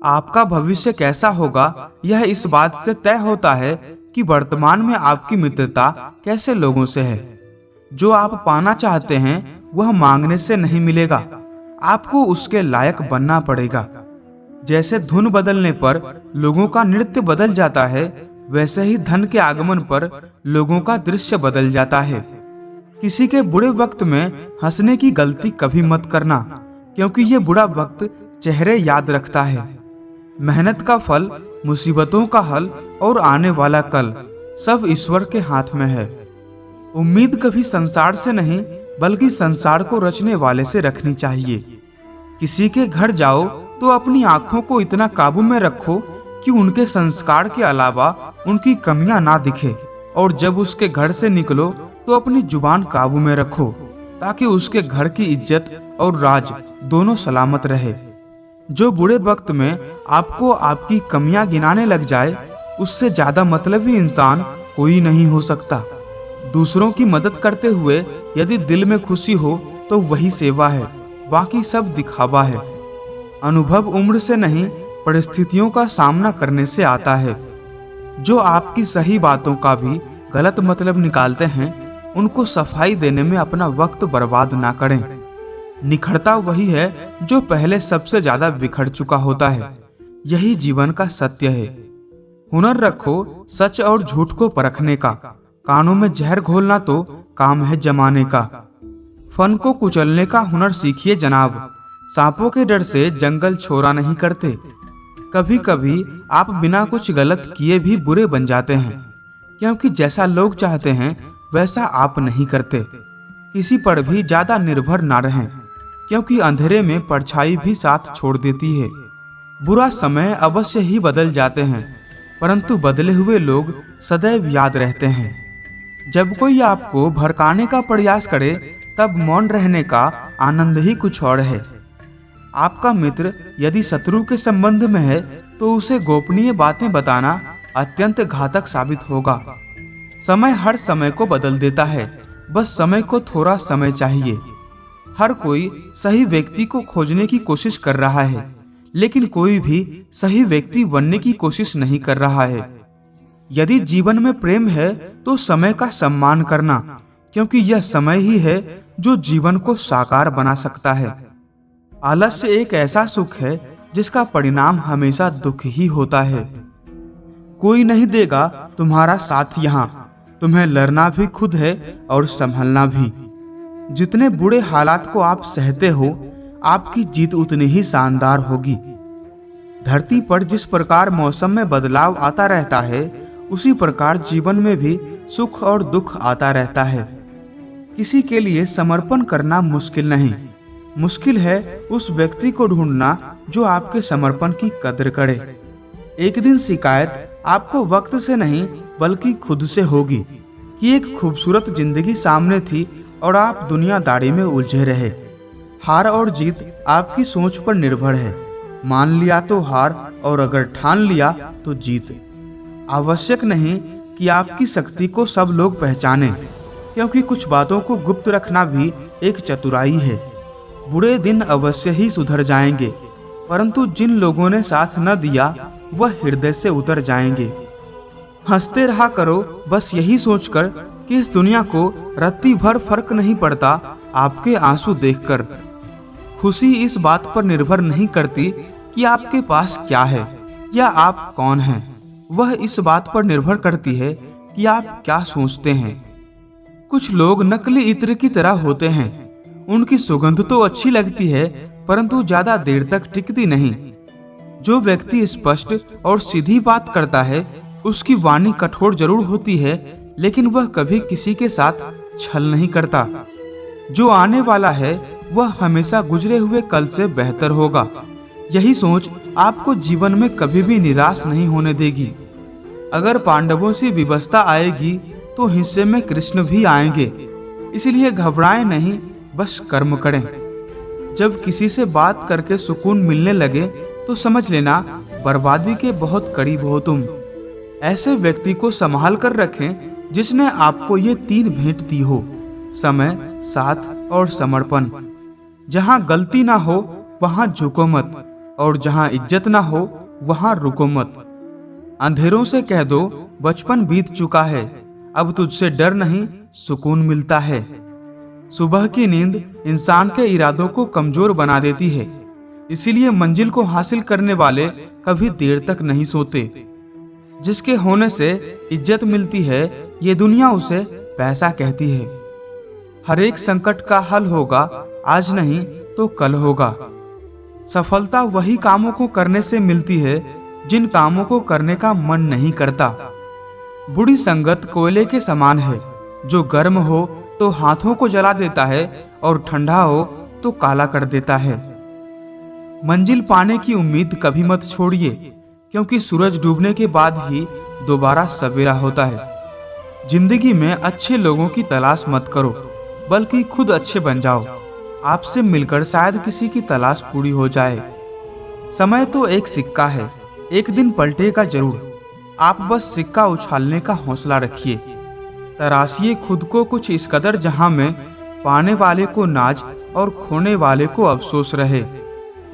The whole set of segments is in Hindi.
आपका भविष्य कैसा होगा यह इस बात से तय होता है कि वर्तमान में आपकी मित्रता कैसे लोगों से है। जो आप पाना चाहते हैं वह मांगने से नहीं मिलेगा, आपको उसके लायक बनना पड़ेगा। जैसे धुन बदलने पर लोगों का नृत्य बदल जाता है, वैसे ही धन के आगमन पर लोगों का दृश्य बदल जाता है। किसी के बुरे वक्त में हंसने की गलती कभी मत करना, क्योंकि ये बुरा वक्त चेहरे याद रखता है। मेहनत का फल, मुसीबतों का हल और आने वाला कल सब ईश्वर के हाथ में है। उम्मीद कभी संसार से नहीं बल्कि संसार को रचने वाले से रखनी चाहिए। किसी के घर जाओ तो अपनी आंखों को इतना काबू में रखो कि उनके संस्कार के अलावा उनकी कमियां ना दिखे, और जब उसके घर से निकलो तो अपनी जुबान काबू में रखो ताकि उसके घर की इज्जत और राज दोनों सलामत रहे। जो बुरे वक्त में आपको आपकी कमियां गिनाने लग जाए, उससे ज्यादा मतलबी इंसान कोई नहीं हो सकता। दूसरों की मदद करते हुए यदि दिल में खुशी हो तो वही सेवा है, बाकी सब दिखावा है। अनुभव उम्र से नहीं परिस्थितियों का सामना करने से आता है। जो आपकी सही बातों का भी गलत मतलब निकालते हैं, उनको सफाई देने में अपना वक्त बर्बाद ना करें। निखरता वही है जो पहले सबसे ज्यादा बिखर चुका होता है। यही जीवन का सत्य है। हुनर रखो सच और झूठ को परखने का, कानों में जहर घोलना तो काम है जमाने का। फन को कुचलने का हुनर सीखिए जनाब, सांपों के डर से जंगल छोरा नहीं करते। कभी कभी आप बिना कुछ गलत किए भी बुरे बन जाते हैं, क्योंकि जैसा लोग चाहते हैं वैसा आप नहीं करते। किसी पर भी ज्यादा निर्भर ना रहें, क्योंकि अंधेरे में परछाई भी साथ छोड़ देती है। बुरा समय अवश्य ही बदल जाते हैं, परंतु बदले हुए लोग सदैव याद रहते हैं। जब कोई आपको भड़काने का प्रयास करे तब मौन रहने का आनंद ही कुछ और है। आपका मित्र यदि शत्रु के संबंध में है तो उसे गोपनीय बातें बताना अत्यंत घातक साबित होगा। समय हर समय को बदल देता है, बस समय को थोड़ा समय चाहिए। हर कोई सही व्यक्ति को खोजने की कोशिश कर रहा है, लेकिन कोई भी सही व्यक्ति बनने की कोशिश नहीं कर रहा है। यदि जीवन में प्रेम है तो समय का सम्मान करना, क्योंकि यह समय ही है जो जीवन को साकार बना सकता है। आलस्य एक ऐसा सुख है जिसका परिणाम हमेशा दुख ही होता है। कोई नहीं देगा तुम्हारा साथ यहाँ, तुम्हें लड़ना भी खुद है और संभलना भी। जितने बुरे हालात को आप सहते हो, आपकी जीत उतनी ही शानदार होगी। धरती पर जिस प्रकार मौसम में बदलाव आता रहता है, उसी प्रकार जीवन में भी सुख और दुख आता रहता है। किसी के लिए समर्पण करना मुश्किल नहीं, मुश्किल है उस व्यक्ति को ढूंढना जो आपके समर्पण की कदर करे। एक दिन शिकायत आपको वक्त से नहीं बल्कि खुद से होगी कि एक खूबसूरत जिंदगी सामने थी और आप दुनियादारी में उलझे रहे। हार और जीत आपकी सोच पर निर्भर है। मान लिया तो हार, और अगर ठान लिया तो जीत। आवश्यक नहीं कि आपकी शक्ति को सब लोग पहचाने, क्योंकि कुछ बातों को गुप्त रखना भी एक चतुराई है। बुरे दिन अवश्य ही सुधर जाएंगे, परंतु जिन लोगों ने साथ न दिया वह हृदय से उतर जाएंगे। हंसते रहा करो बस यही सोचकर कि इस दुनिया को रत्ती भर फर्क नहीं पड़ता आपके आंसू देखकर। खुशी इस बात पर निर्भर नहीं करती कि आपके पास क्या है या आप कौन हैं, वह इस बात पर निर्भर करती है कि आप क्या सोचते हैं। कुछ लोग नकली इत्र की तरह होते हैं, उनकी सुगंध तो अच्छी लगती है परंतु ज्यादा देर तक टिकती नहीं। जो व्यक्ति स्पष्ट और सीधी बात करता है, उसकी वाणी कठोर जरूर होती है, लेकिन वह कभी किसी के साथ छल नहीं करता। जो आने वाला है वह हमेशा गुजरे हुए कल से बेहतर होगा। यही सोच आपको जीवन में कभी भी निराश नहीं होने देगी। अगर पांडवों से विवशता आएगी तो हिस्से में कृष्ण भी आएंगे, इसलिए घबराएं नहीं, बस कर्म करें। जब किसी से बात करके सुकून मिलने लगे तो समझ लेना बर्बादी के बहुत करीब हो तुम। ऐसे व्यक्ति को संभाल कर रखें जिसने आपको ये तीन भेंट दी हो, समय, साथ और समर्पण। जहाँ गलती ना हो वहाँ झुको मत, और जहां इज्जत ना हो वहां रुको मत। अंधेरों से कह दो बचपन बीत चुका है, अब तुझसे डर नहीं सुकून मिलता है। सुबह की नींद इंसान के इरादों को कमजोर बना देती है, इसीलिए मंजिल को हासिल करने वाले कभी देर तक नहीं सोते। जिसके होने से इज्जत मिलती है, ये दुनिया उसे पैसा कहती है। हर एक संकट का हल होगा, आज नहीं तो कल होगा। सफलता वही कामों को करने से मिलती है जिन कामों को करने का मन नहीं करता। बुरी संगत कोयले के समान है, जो गर्म हो तो हाथों को जला देता है और ठंडा हो तो काला कर देता है। मंजिल पाने की उम्मीद कभी मत छोड़िए, क्योंकि सूरज डूबने के बाद ही दोबारा सवेरा होता है। जिंदगी में अच्छे लोगों की तलाश मत करो, बल्कि खुद अच्छे बन जाओ। आपसे मिलकर शायद किसी की तलाश पूरी हो जाए। समय तो एक सिक्का है, एक दिन पलटेगा जरूर। आप बस सिक्का उछालने का हौसला रखिए। तराशिए खुद को कुछ इस कदर जहां में पाने वाले को नाज और खोने वाले को अफसोस रहे।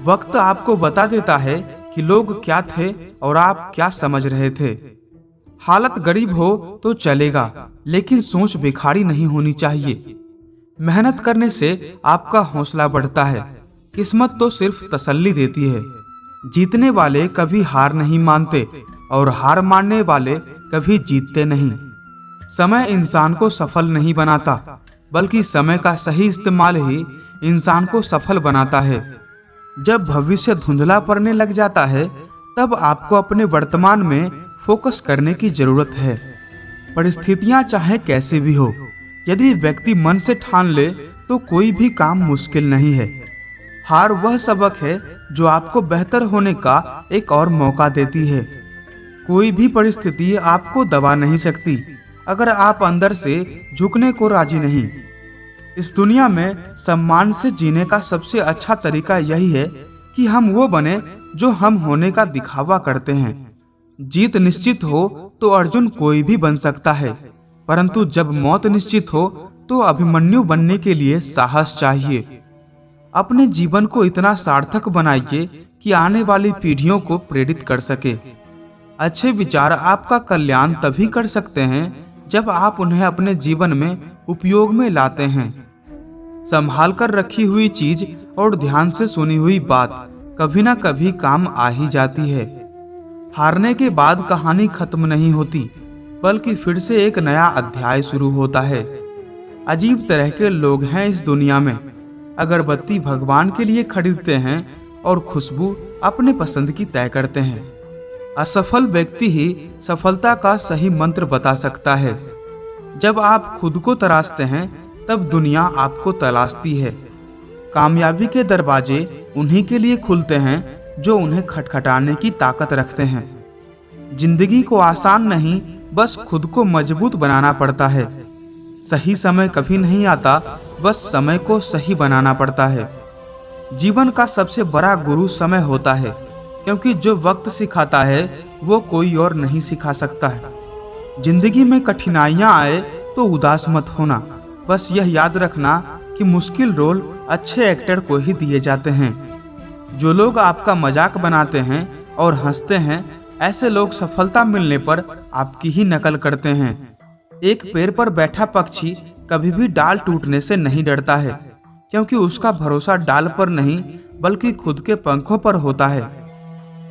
वक्त आपको बता देता है कि लोग क्या थे और आप क्या समझ रहे थे। हालत गरीब हो तो चलेगा, लेकिन सोच भिखारी नहीं होनी चाहिए। मेहनत करने से आपका हौसला बढ़ता है। किस्मत तो सिर्फ तसल्ली देती है। जीतने वाले कभी हार नहीं मानते और हार मानने वाले कभी जीतते नहीं। समय इंसान को सफल नहीं बनाता, बल्कि समय का सही इस्तेमाल ही इंसान को सफल बनाता है। जब भविष्य धुंधला पड़ने लग जाता है, तब आपको अपने वर्तमान में फोकस करने की जरूरत है। परिस्थितियां चाहे कैसे भी हो, यदि व्यक्ति मन से ठान ले तो कोई भी काम मुश्किल नहीं है। हार वह सबक है जो आपको बेहतर होने का एक और मौका देती है। कोई भी परिस्थिति आपको दबा नहीं सकती अगर आप अंदर से झुकने को राजी नहीं। इस दुनिया में सम्मान से जीने का सबसे अच्छा तरीका यही है कि हम वो बने जो हम होने का दिखावा करते हैं। जीत निश्चित हो तो अर्जुन कोई भी बन सकता है, परंतु जब मौत निश्चित हो तो अभिमन्यु बनने के लिए साहस चाहिए। अपने जीवन को इतना सार्थक बनाइए कि आने वाली पीढ़ियों को प्रेरित कर सके। अच्छे विचार आपका कल्याण तभी कर सकते हैं जब आप उन्हें अपने जीवन में उपयोग में लाते हैं। संभाल कर रखी हुई चीज और ध्यान से सुनी हुई बात कभी ना कभी काम आ ही जाती है। हारने के बाद कहानी खत्म नहीं होती, बल्कि फिर से एक नया अध्याय शुरू होता है। अजीब तरह के लोग हैं इस दुनिया में। अगरबत्ती भगवान के लिए खरीदते हैं और खुशबू अपने पसंद की तय करते हैं। असफल व्यक्ति ही सफलता का सही मंत्र बता सकता है। जब आप खुद को तराशते हैं, तब दुनिया आपको तलाशती है। कामयाबी के दरवाजे उन्हीं के लिए खुलते हैं जो उन्हें खटखटाने की ताकत रखते हैं। जिंदगी को आसान नहीं, बस खुद को मजबूत बनाना पड़ता है। सही समय कभी नहीं आता, बस समय को सही बनाना पड़ता है। जीवन का सबसे बड़ा गुरु समय होता है, क्योंकि जो वक्त सिखाता है वो कोई और नहीं सिखा सकता है। जिंदगी में कठिनाइयां आए तो उदास मत होना, बस यह याद रखना कि मुश्किल रोल अच्छे एक्टर को ही दिए जाते हैं। जो लोग आपका मजाक बनाते हैं और हंसते हैं, ऐसे लोग सफलता मिलने पर आपकी ही नकल करते हैं। एक पेड़ पर बैठा पक्षी कभी भी डाल टूटने से नहीं डरता है, क्योंकि उसका भरोसा डाल पर नहीं बल्कि खुद के पंखों पर होता है।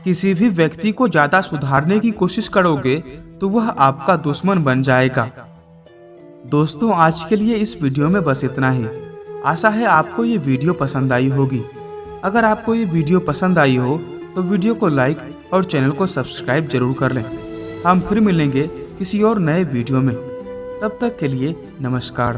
किसी भी व्यक्ति को ज्यादा सुधारने की कोशिश करोगे तो वह आपका दुश्मन बन जाएगा। दोस्तों, आज के लिए इस वीडियो में बस इतना ही। आशा है आपको ये वीडियो पसंद आई होगी। अगर आपको ये वीडियो पसंद आई हो तो वीडियो को लाइक और चैनल को सब्सक्राइब जरूर कर लें। हम फिर मिलेंगे किसी और नए वीडियो में। तब तक के लिए नमस्कार।